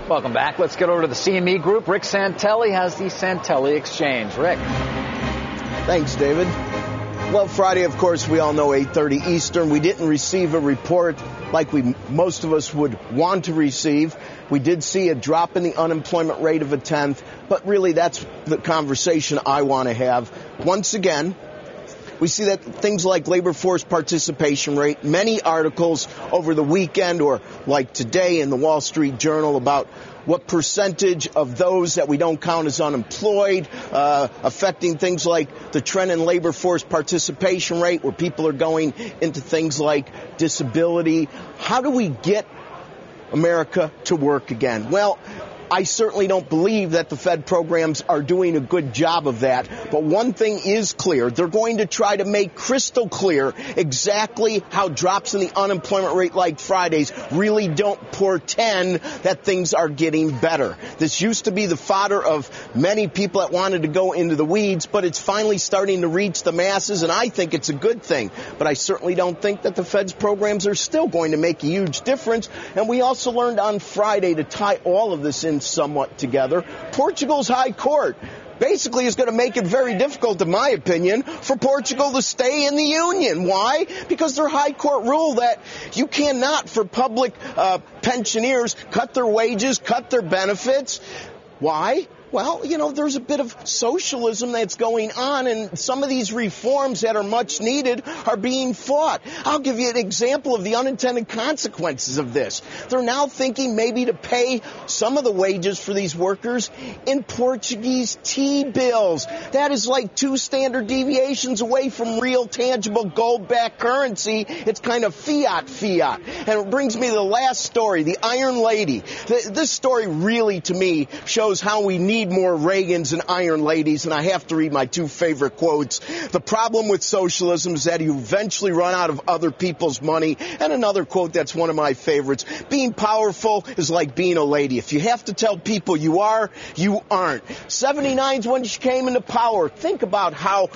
Welcome back. Let's get over to the CME Group. Rick Santelli has the Santelli Exchange. Rick. Thanks, David. Well, Friday, of course, we all know 8:30 Eastern. We didn't receive a report like most of us would want to receive. We did see a drop in the unemployment rate of 1/10, but really that's the conversation I want to have. Once again, we see that things like labor force participation rate, many articles over the weekend or like today in the Wall Street Journal about what percentage of those that we don't count as unemployed, affecting things like the trend in labor force participation rate, where people are going into things like disability. How do we get America to work again? Well, I certainly don't believe that the Fed programs are doing a good job of that. But one thing is clear. They're going to try to make crystal clear exactly how drops in the unemployment rate like Friday's really don't portend that things are getting better. This used to be the fodder of many people that wanted to go into the weeds, but it's finally starting to reach the masses, and I think it's a good thing. But I certainly don't think that the Fed's programs are still going to make a huge difference. And we also learned on Friday to tie all of this in somewhat together. Portugal's High Court basically is going to make it very difficult, in my opinion, for Portugal to stay in the Union. Why? Because their High Court ruled that you cannot, for public pensioners, cut their wages, cut their benefits. Why? Well, there's a bit of socialism that's going on, and some of these reforms that are much needed are being fought. I'll give you an example of the unintended consequences of this. They're now thinking maybe to pay some of the wages for these workers in Portuguese T-bills. That is like 2 standard deviations away from real, tangible, gold-backed currency. It's kind of fiat. And it brings me to the last story, the Iron Lady. This story really, to me, shows how we need more Reagans and Iron Ladies, and I have to read my 2 favorite quotes. The problem with socialism is that you eventually run out of other people's money. And another quote that's one of my favorites: being powerful is like being a lady. If you have to tell people you are, you aren't. 79's when she came into power. Think about how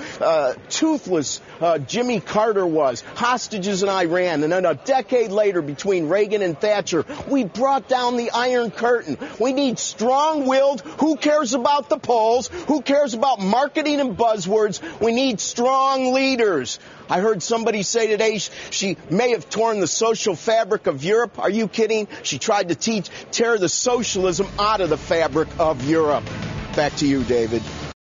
toothless Jimmy Carter was. Hostages in Iran. And then a decade later, between Reagan and Thatcher, we brought down the Iron Curtain. We need strong-willed, who cares about the polls? Who cares about marketing and buzzwords? We need strong leaders. I heard somebody say today she may have torn the social fabric of Europe. Are you kidding? She tried to tear the socialism out of the fabric of Europe. Back to you, David.